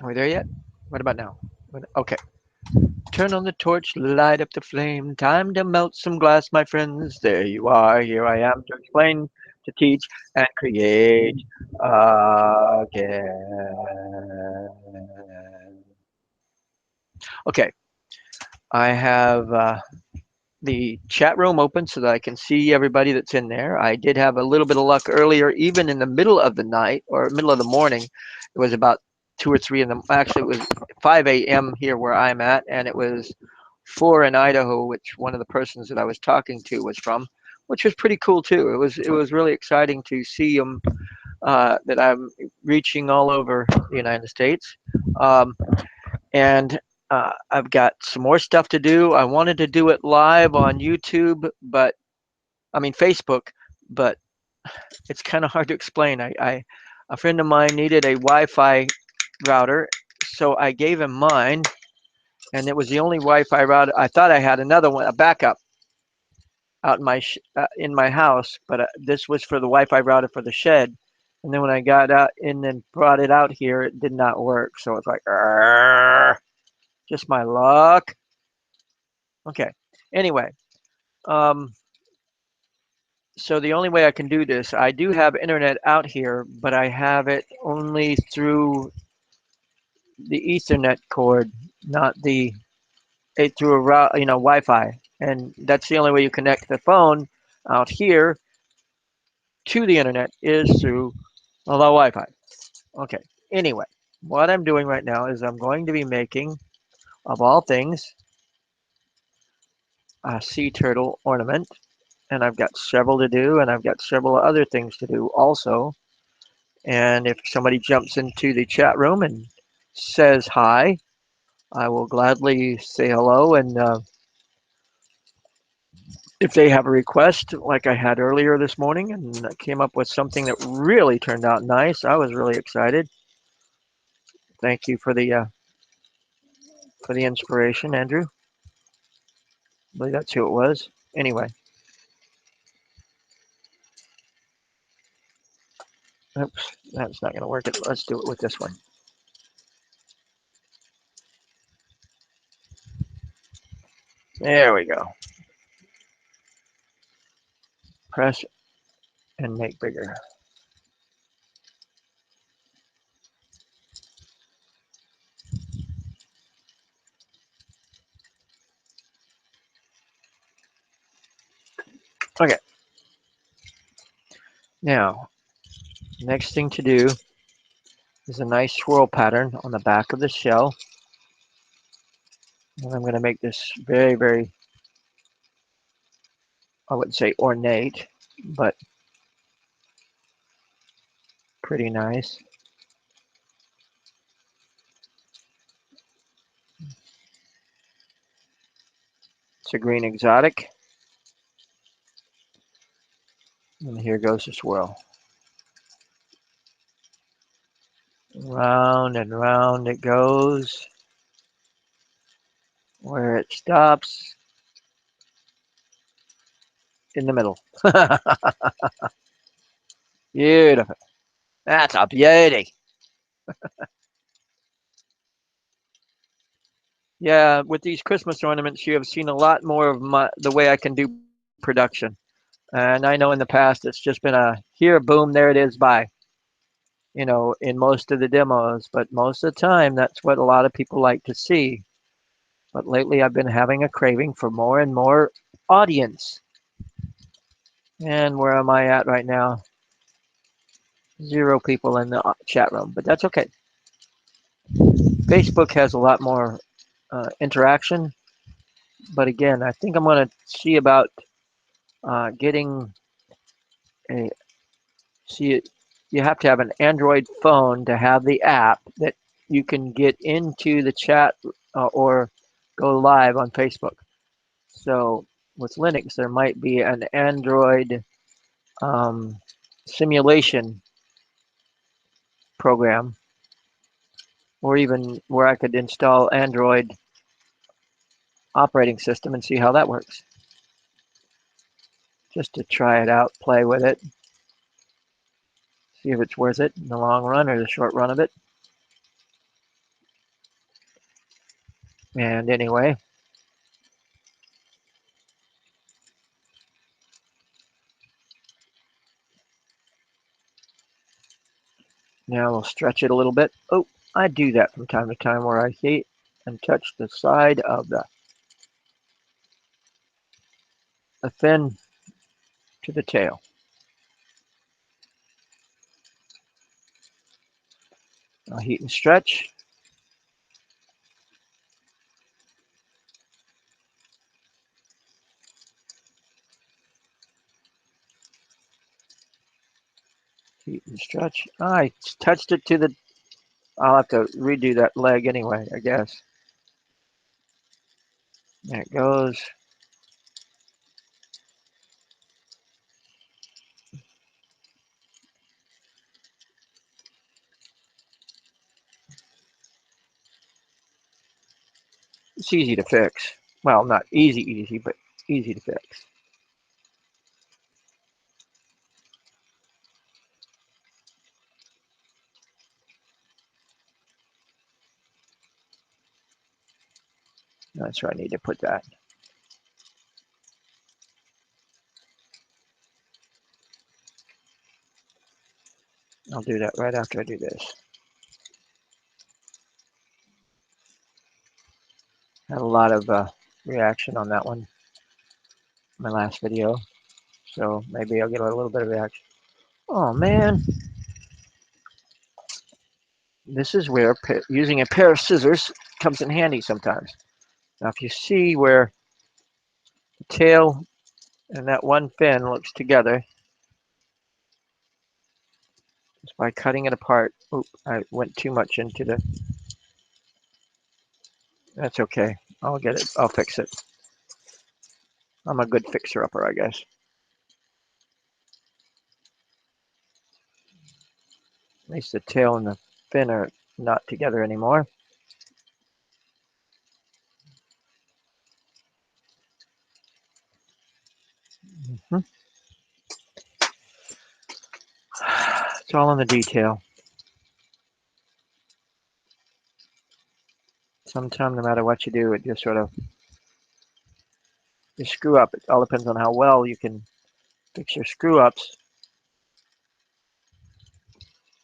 Are we there yet? What about now? Okay. Turn on the torch, light up the flame. Time to melt some glass, my friends. There you are. Here I am to explain, to teach, and create again. Okay. I have the chat room open so that I can see everybody that's in there. I did have a little bit of luck earlier, even in the middle of the night or middle of the morning. It was about 2 or 3 in the actually it was 5 a.m. here where I'm at, and it was 4 in Idaho, which one of the persons that I was talking to was from, which was pretty cool too. It was really exciting to see them that I'm reaching all over the United States. Um, and I've got some more stuff to do. I wanted to do it live on YouTube, but I mean Facebook, but it's kind of hard to explain. A friend of mine needed a Wi-Fi router, so I gave him mine, and it was the only Wi-Fi router. I thought I had another one, a backup, out in my house, but this was for the Wi-Fi router for the shed. And then when I got out and then brought it out here, it did not work. So it's like, "Arrgh, just my luck." Okay. Anyway, um, so the only way I can do this, I do have internet out here, but I have it only through the Ethernet cord, not through a route, Wi-Fi, and that's the only way you connect the phone out here to the internet is through the Wi-Fi. Okay. Anyway, what I'm doing right now is I'm going to be making, of all things, a sea turtle ornament, and I've got several to do, and I've got several other things to do also. And if somebody jumps into the chat room and says hi, I will gladly say hello. And if they have a request, like I had earlier this morning, and I came up with something that really turned out nice, I was really excited. Thank you for the inspiration, Andrew. I believe that's who it was. Anyway, oops, that's not going to work. Let's do it with this one. There we go. Press and make bigger. Okay. Now, next thing to do is a nice swirl pattern on the back of the shell. And I'm going to make this very, very, I wouldn't say ornate, but pretty nice. It's a green exotic. And here goes the swirl. Round and round it goes. Where it stops, in the middle. Beautiful. That's a beauty. Yeah, with these Christmas ornaments, you have seen a lot more of the way I can do production. And I know in the past it's just been a here, boom, there it is, bye. In most of the demos, but most of the time that's what a lot of people like to see. But lately I've been having a craving for more and more audience. And where am I at right now? 0 people in the chat room, but that's okay. Facebook has a lot more interaction, but again, I think I'm going to see about getting a see. You have to have an Android phone to have the app that you can get into the chat or go live on Facebook. So with Linux, there might be an Android um, simulation program, or even where I could install Android operating system and see how that works. Just to try it out, play with it, see if it's worth it in the long run or the short run of it. And anyway, now we'll stretch it a little bit. Oh, I do that from time to time where I hit and touch the side of the fin to the tail. I'll heat and stretch. Heat and stretch. I touched it to the. I'll have to redo that leg anyway, I guess. There it goes. It's easy to fix. Well, not easy, but easy to fix. That's where I need to put that. I'll do that right after I do this. Had a lot of reaction on that one, my last video. So maybe I'll get a little bit of reaction. Oh man, this is where using a pair of scissors comes in handy sometimes. Now if you see where the tail and that one fin looks together, just by cutting it apart. Oop, I went too much into the. That's okay. I'll get it. I'll fix it. I'm a good fixer-upper, I guess. At least the tail and the fin are not together anymore. Mm-hmm. It's all in the detail. Sometimes, no matter what you do, it just sort of you screw up. It all depends on how well you can fix your screw ups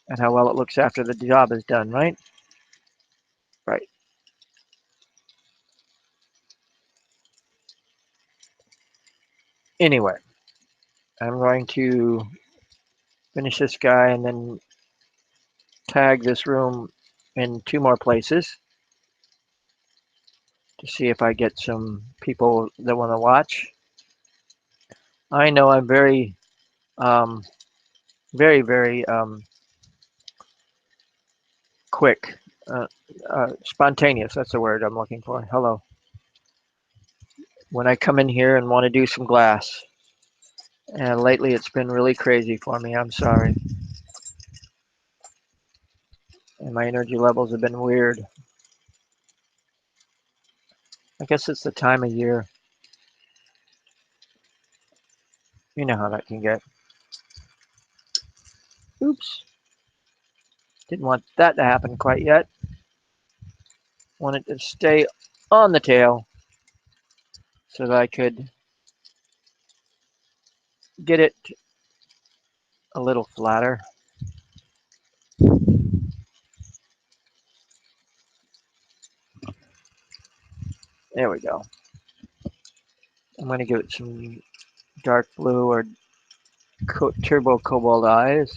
and how well it looks after the job is done, right? Right. Anyway, I'm going to finish this guy and then tag this room in 2 more places to see if I get some people that want to watch. I know I'm very, very quick, spontaneous. That's the word I'm looking for. Hello. When I come in here and want to do some glass, and lately it's been really crazy for me. I'm sorry, and my energy levels have been weird. I guess it's the time of year. You know how that can get. Oops. Didn't want that to happen quite yet. Wanted to stay on the tail so that I could get it a little flatter. There we go. I'm going to give it some dark blue or turbo cobalt eyes.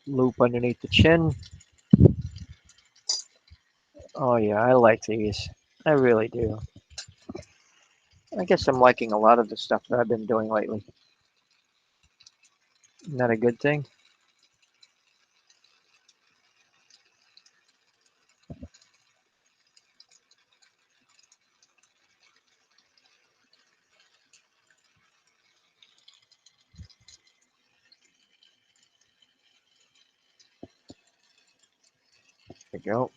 Loop underneath the chin. Oh yeah, I like these. I really do. I guess I'm liking a lot of the stuff that I've been doing lately. Isn't that a good thing? There we go.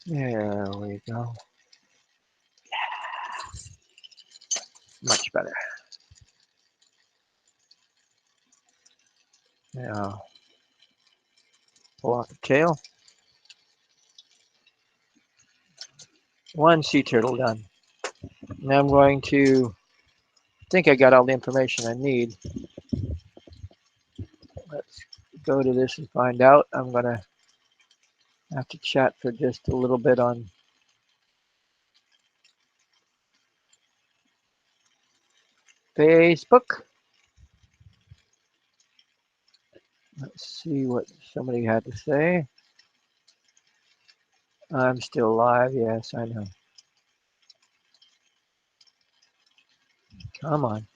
There we go. My better. Now, pull off the tail. One sea turtle done. Now I'm going to, I think I got all the information I need. Let's go to this and find out. I'm going to have to chat for just a little bit on Facebook. Let's see what somebody had to say. I'm still live. Yes, I know. Come on.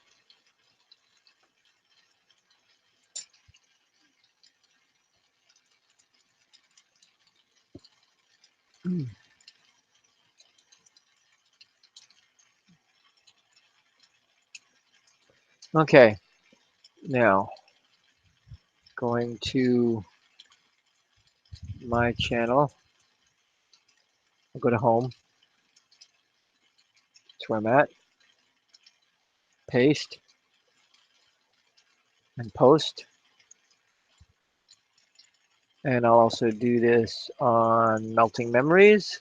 Okay. Now, going to my channel. I'll go to home. That's where I'm at. Paste and post. And I'll also do this on Melting Memories.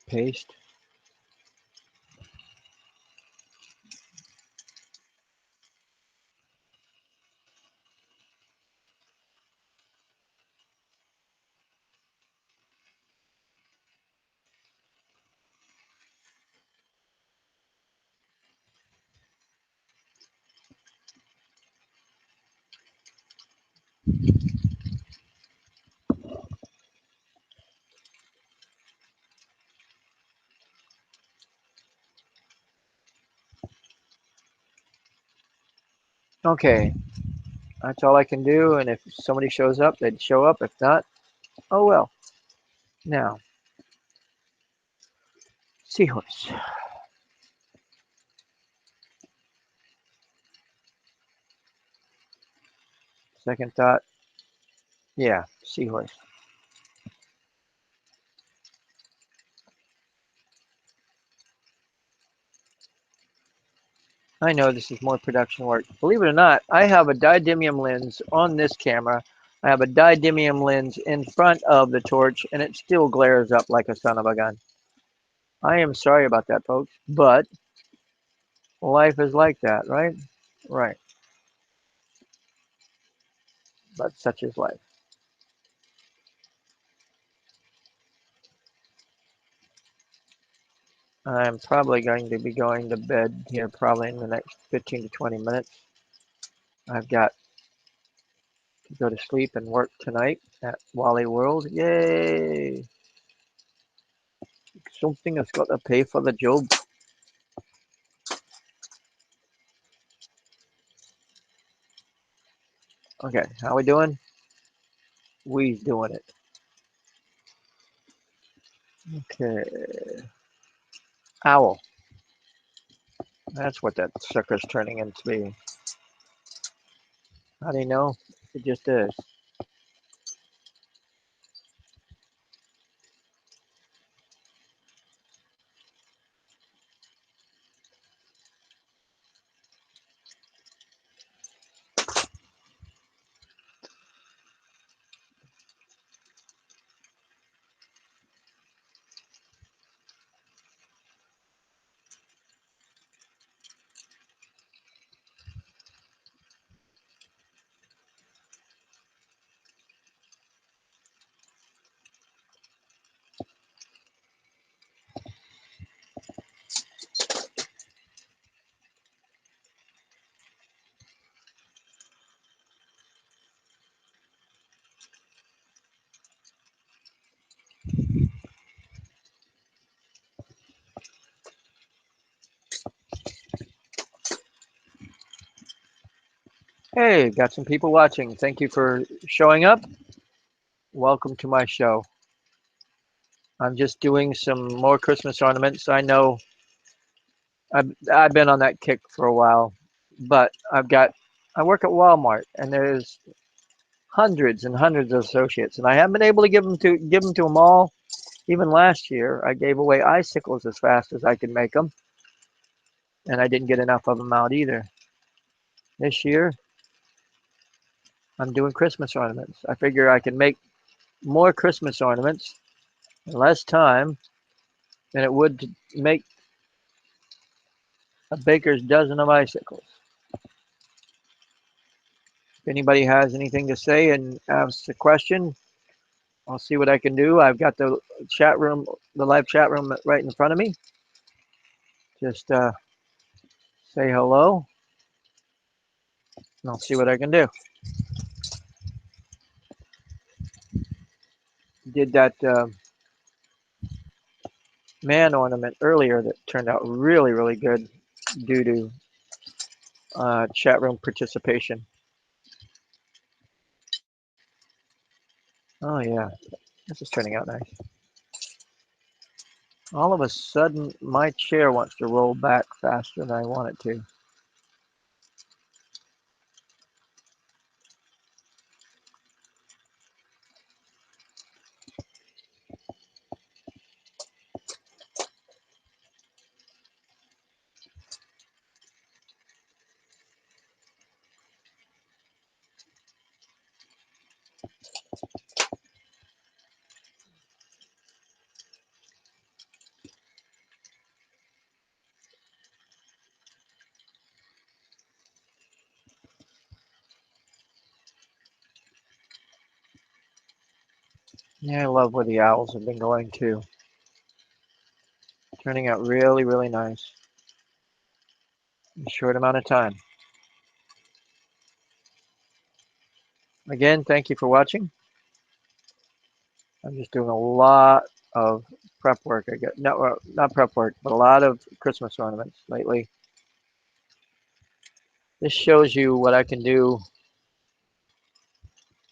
Paste. Okay, that's all I can do. And if somebody shows up, they'd show up. If not, oh well. Now, seahorse. Second thought, yeah, seahorse. I know this is more production work. Believe it or not, I have a didymium lens on this camera. I have a didymium lens in front of the torch, and it still glares up like a son of a gun. I am sorry about that, folks, but life is like that, right? Right, but such is life. I'm probably going to be going to bed here probably in the next 15 to 20 minutes. I've got to go to sleep and work tonight at Wally World. Yay! Something has got to pay for the job. Okay, how we doing? We's doing it. Okay. Owl. That's what that sucker's turning into. How do you know? It just is. Hey, got some people watching. Thank you for showing up. Welcome to my show. I'm just doing some more Christmas ornaments. I know I've been on that kick for a while, but I work at Walmart and there's hundreds and hundreds of associates, and I haven't been able to give them all. Even last year, I gave away icicles as fast as I could make them, and I didn't get enough of them out either. This year, I'm doing Christmas ornaments. I figure I can make more Christmas ornaments in less time than it would to make a baker's dozen of icicles. If anybody has anything to say and asks a question, I'll see what I can do. I've got the chat room, the live chat room right in front of me. Just say hello, and I'll see what I can do. Did that man ornament earlier that turned out really, really good due to chat room participation. Oh yeah, this is turning out nice. All of a sudden, my chair wants to roll back faster than I want it to. Yeah, I love where the owls have been going too. Turning out really, really nice in a short amount of time. Again, thank you for watching. I'm just doing a lot of prep work. I got not prep work, but a lot of Christmas ornaments lately. This shows you what I can do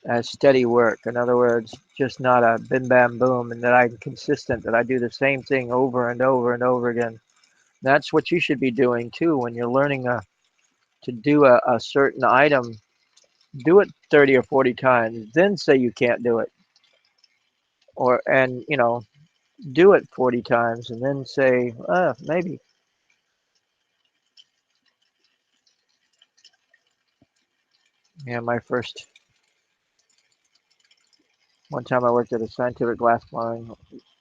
as steady work. In other words, just not a bim bam boom, and that I'm consistent, that I do the same thing over and over and over again. That's what you should be doing too when you're learning to do a certain item. Do it 30 or 40 times, then say you can't do it. And do it 40 times and then say, maybe. Yeah, one time I worked at a scientific glass blowing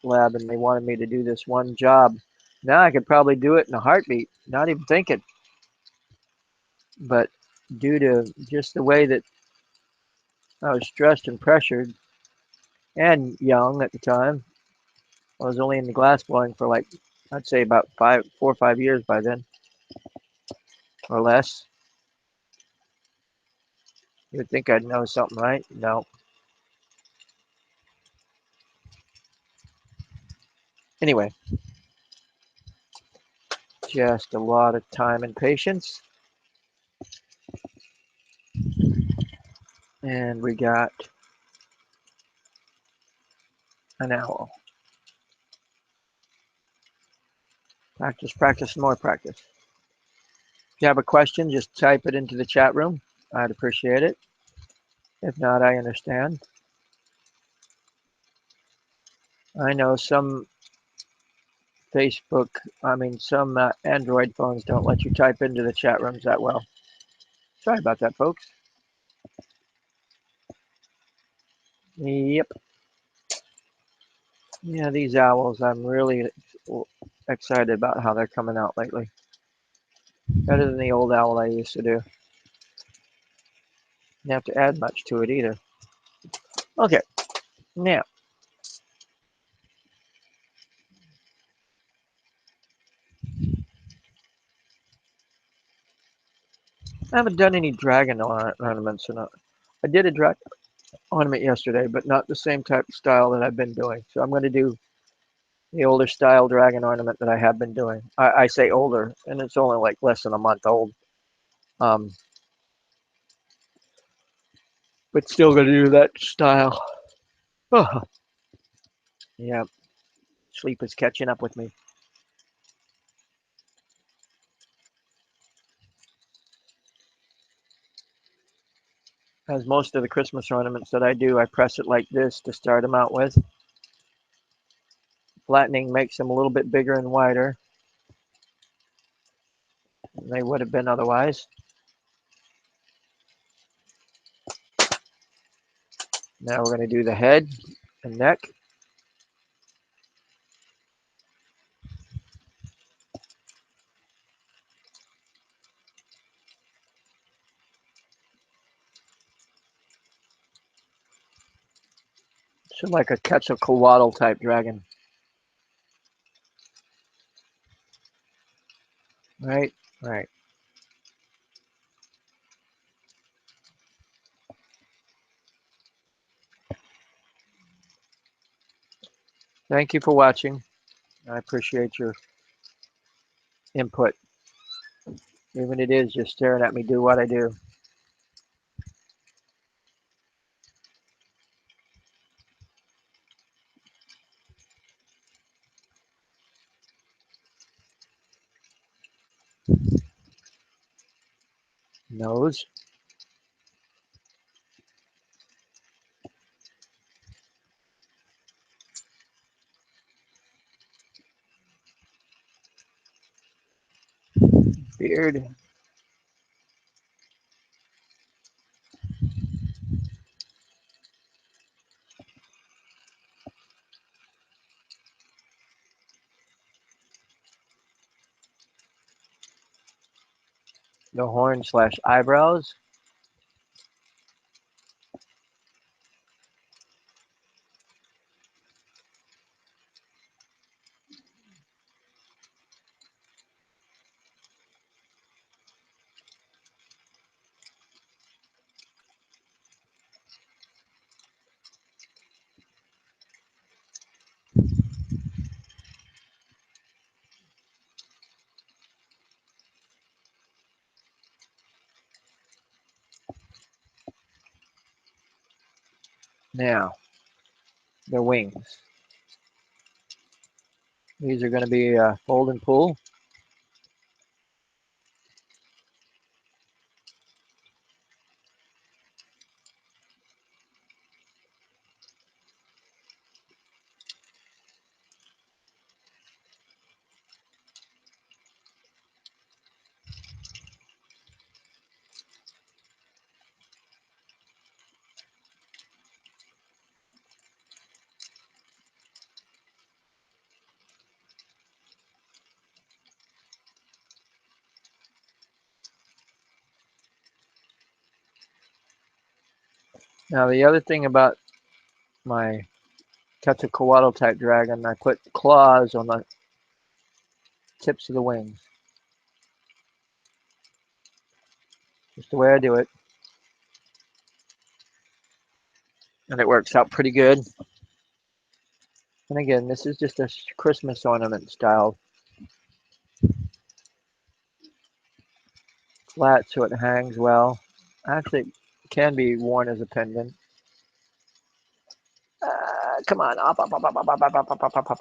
lab and they wanted me to do this one job. Now I could probably do it in a heartbeat, not even thinking. But due to just the way that I was stressed and pressured and young at the time, I was only in the glass blowing for like, I'd say about 4 or 5 years by then, or less. You would think I'd know something, right? No. Anyway, just a lot of time and patience. And we got an owl. Practice, practice, more practice. If you have a question, just type it into the chat room. I'd appreciate it. If not, I understand. I know some some Android phones don't let you type into the chat rooms that well. Sorry about that, folks. Yep. Yeah, these owls, I'm really excited about how they're coming out lately. Better than the old owl I used to do. Didn't have to add much to it either. Okay, now, I haven't done any dragon ornaments. I did a dragon ornament yesterday, but not the same type of style that I've been doing. So I'm going to do the older style dragon ornament that I have been doing. I say older, and it's only like less than a month old. Um, but still going to do that style. Oh, yeah. Sleep is catching up with me. As most of the Christmas ornaments that I do, I press it like this to start them out with. Flattening makes them a little bit bigger and wider than they would have been otherwise. Now we're going to do the head and neck. So like a Quetzalcoatl type dragon. Right, right. Thank you for watching. I appreciate your input. Even it is just staring at me do what I do. Nose. Beard. The horn / eyebrows. Now, the wings. These are going to be fold and pull. Now, the other thing about my Quetzalcoatl type dragon, I put claws on the tips of the wings. Just the way I do it. And it works out pretty good. And again, this is just a Christmas ornament style. Flat so it hangs well. Actually, it can be worn as a pendant. Come on, up, up, up, up, up, up, up, up, up, up, up.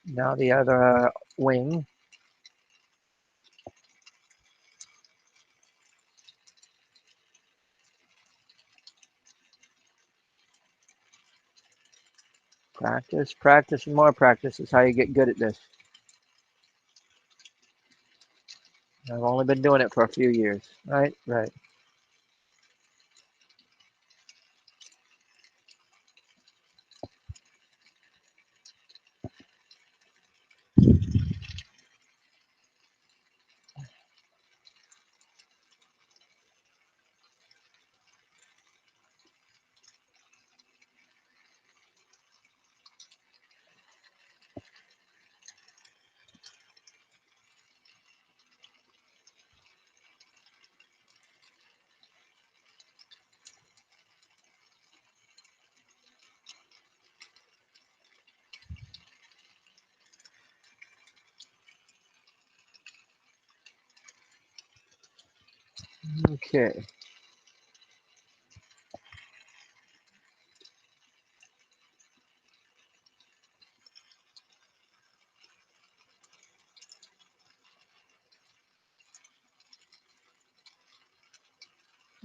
Now the other wing. Practice, practice, and more practice is how you get good at this. I've only been doing it for a few years. Right, right. Okay.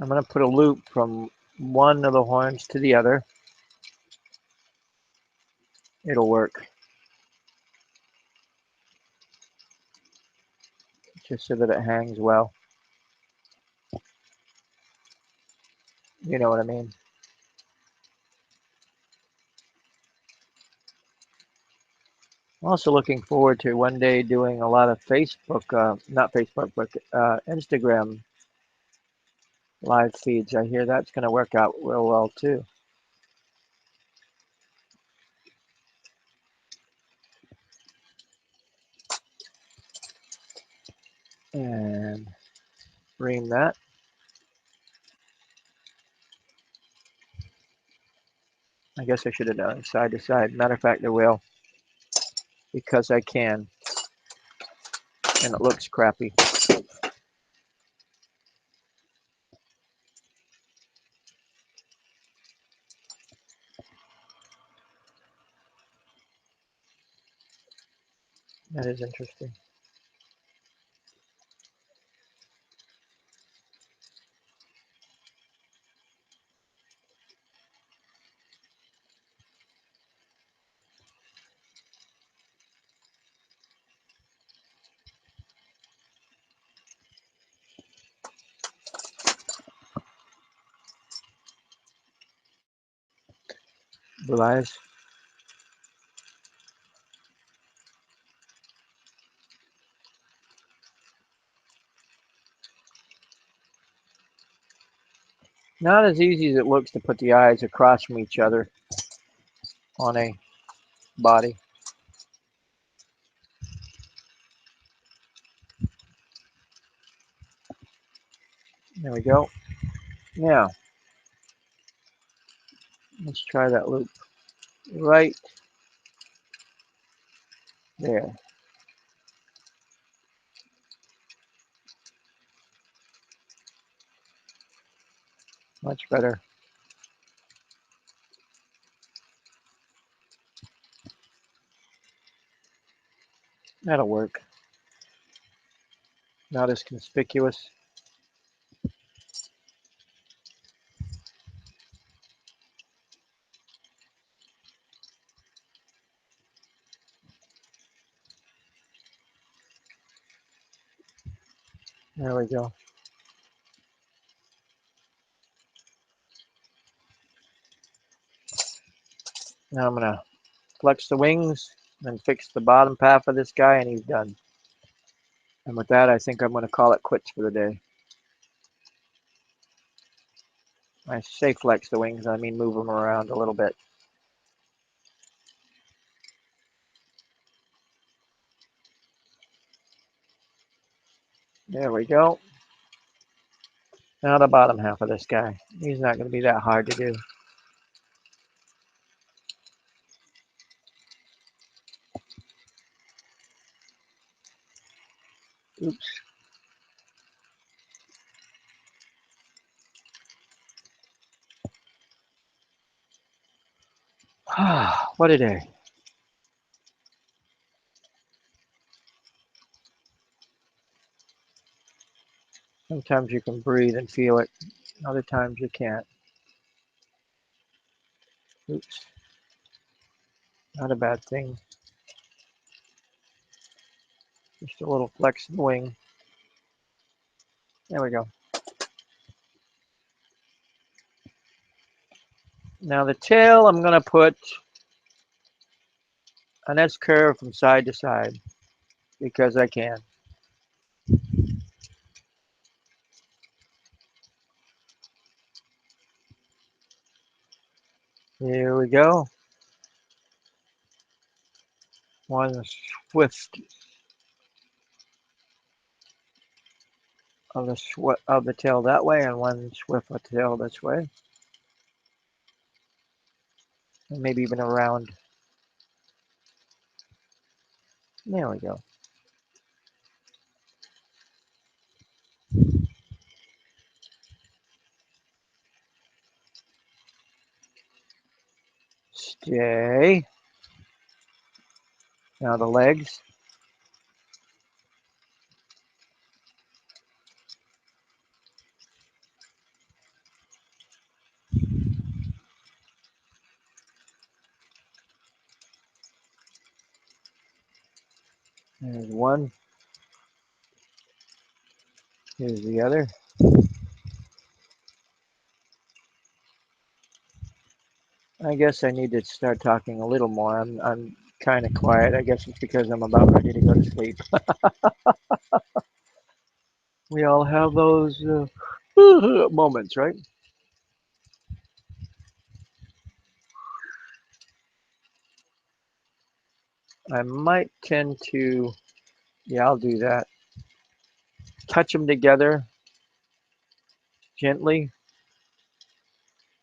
I'm going to put a loop from one of the horns to the other. It'll work. Just so that it hangs well. You know what I mean? I'm also looking forward to one day doing a lot of Facebook, not Facebook, but Instagram live feeds. I hear that's going to work out real well too. And ream that. I guess I should have done side to side. Matter of fact, I will, because I can, and it looks crappy. That is interesting. Blue eyes. Not as easy as it looks to put the eyes across from each other on a body. There we go. Now, let's try that loop right there. Much better. That'll work. Not as conspicuous. There we go. Now I'm going to flex the wings and fix the bottom half of this guy, and he's done. And with that, I think I'm going to call it quits for the day. I say flex the wings, I mean move them around a little bit. There we go. Now the bottom half of this guy. He's not going to be that hard to do. Oops. What a day. Sometimes you can breathe and feel it. Other times you can't. Oops. Not a bad thing. Just a little flex of the wing. There we go. Now the tail, I'm going to put an S curve from side to side because I can. Here we go. One swift of the tail that way, and one swift of the tail this way, and maybe even around. There we go. Stay. Now the legs. There's one. Here's the other. I guess I need to start talking a little more. I'm kind of quiet. I guess it's because I'm about ready to go to sleep. We all have those moments, right? I might tend to, yeah, I'll do that. Touch them together gently,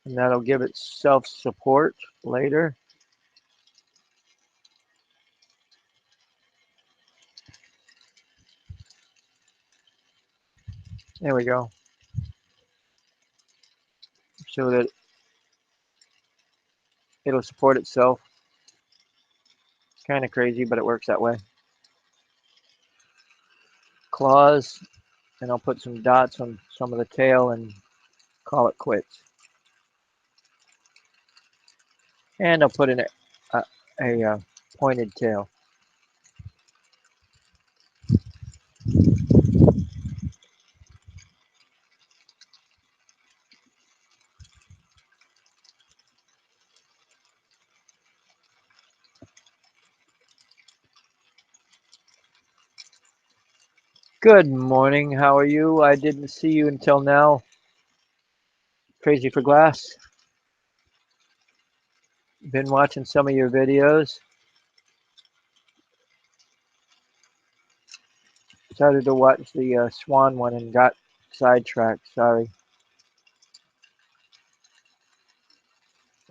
and that'll give it self-support later. There we go. So that it'll support itself. Kind of crazy, but it works that way. Claws, and I'll put some dots on some of the tail and call it quits. And I'll put in a pointed tail. Good morning. How are you? I didn't see you until now. Crazy for Glass. Been watching some of your videos. Started to watch the Swan one and got sidetracked. Sorry.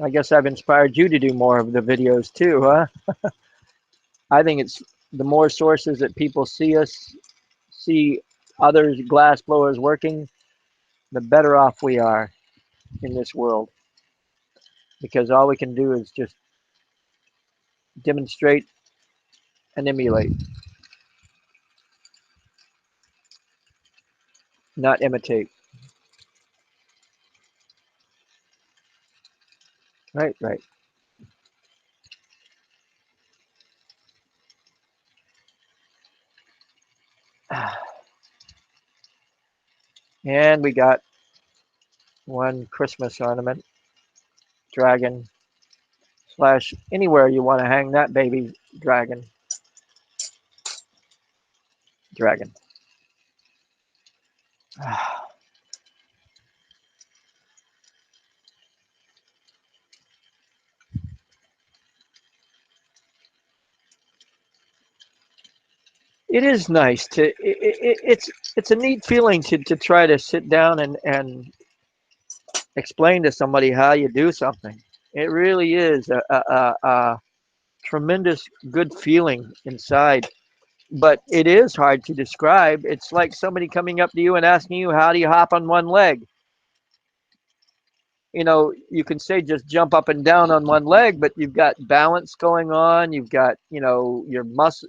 I guess I've inspired you to do more of the videos too, huh? I think it's the more sources that people see other glass blowers working, the better off we are in this world. Because all we can do is just demonstrate and emulate, not imitate. Right, right. And we got one Christmas ornament, dragon, slash anywhere you want to hang that baby dragon. Dragon. It is nice to. It's a neat feeling to try to sit down and explain to somebody how you do something. It really is a tremendous good feeling inside. But it is hard to describe. It's like somebody coming up to you and asking you, how do you hop on one leg? You know, you can say just jump up and down on one leg, but you've got balance going on. You've got, your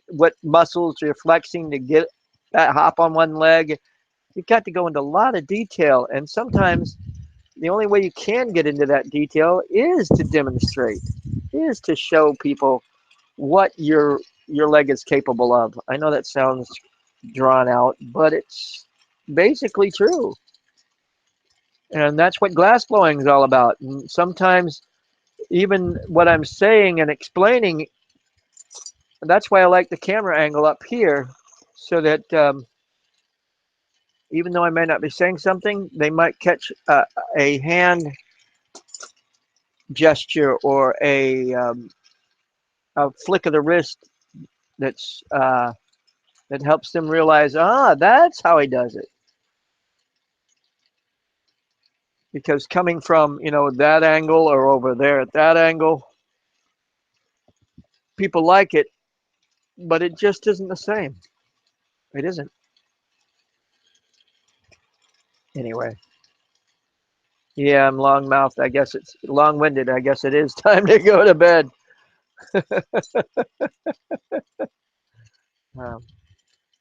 what muscles you're flexing to get that hop on one leg. You've got to go into a lot of detail. And sometimes the only way you can get into that detail is to demonstrate, is to show people what your leg is capable of. I know that sounds drawn out, but it's basically true. And that's what glass blowing is all about. And sometimes even what I'm saying and explaining, that's why I like the camera angle up here, so that even though I may not be saying something, they might catch a hand gesture or a flick of the wrist that's that helps them realize, that's how he does it. Because coming from that angle or over there at that angle, people like it, but it just isn't the same. It isn't. Anyway, yeah, I'm long mouthed. I guess it's long winded. I guess it is time to go to bed. Um,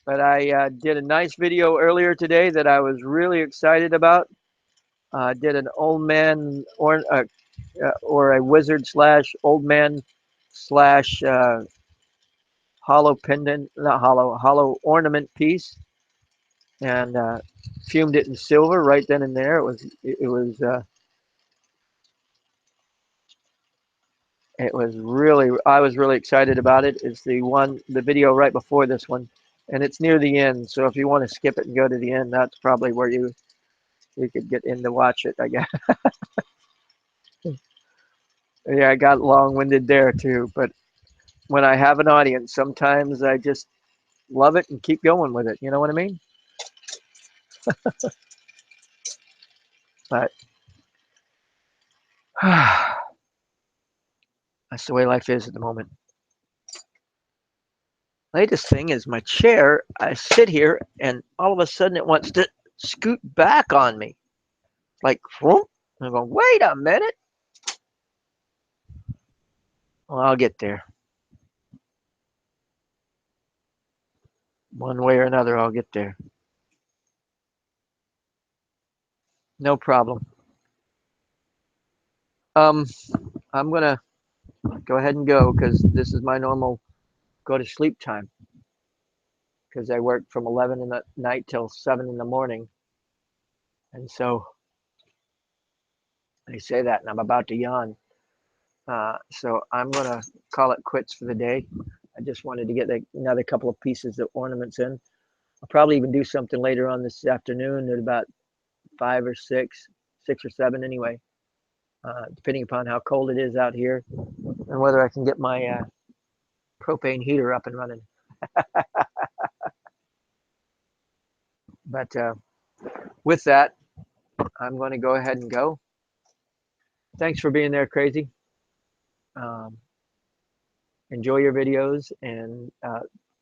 but I did a nice video earlier today that I was really excited about. Did an old man or a wizard slash old man slash hollow pendant, not hollow ornament piece, and fumed it in silver right then and there. It was really, I was really excited about it. It's the video right before this one, and it's near the end. So if you want to skip it and go to the end, that's probably where you could get in to watch it, I guess. Yeah, I got long-winded there too, but when I have an audience, sometimes I just love it and keep going with it. You know what I mean? But that's the way life is at the moment. Latest thing is my chair. I sit here and all of a sudden it wants to scoot back on me. Like, whoop. I'm going, wait a minute. Well, I'll get there. One way or another, I'll get there. No problem. Um, I'm gonna go ahead and go because this is my normal go to sleep time because I work from 11 in the night till 7 in the morning. And so I say that and I'm about to yawn. So I'm going to call it quits for the day. I just wanted to get another couple of pieces of ornaments in. I'll probably even do something later on this afternoon at about 5 or 6, 6 or 7 anyway, depending upon how cold it is out here and whether I can get my propane heater up and running. But with that, I'm going to go ahead and go. Thanks for being there, Crazy. Um, enjoy your videos, and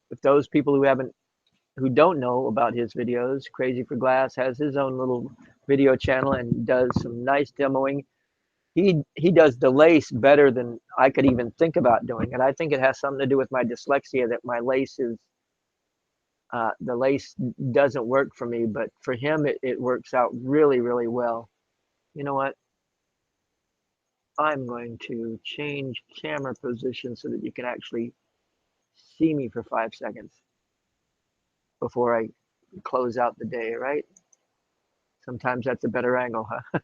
with those people who don't know about his videos, Crazy for Glass has his own little video channel and does some nice demoing. He does the lace better than I could even think about doing, and I think it has something to do with my dyslexia that my lace is the lace doesn't work for me, but for him it works out really, really well. You know what? I'm going to change camera position so that you can actually see me for 5 seconds before I close out the day, right? Sometimes that's a better angle, huh?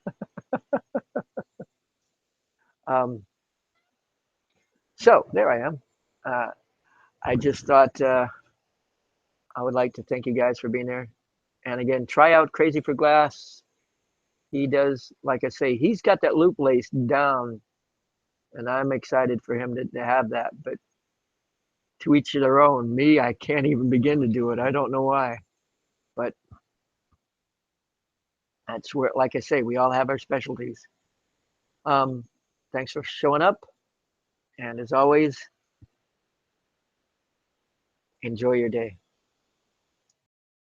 So there I am. Uh, I just thought I would like to thank you guys for being there. And again, try out Crazy for Glass. He does, like I say, he's got that loop lace down, and I'm excited for him to have that. But to each their own. Me, I can't even begin to do it. I don't know why. But that's where, like I say, we all have our specialties. Um, thanks for showing up. And as always, enjoy your day.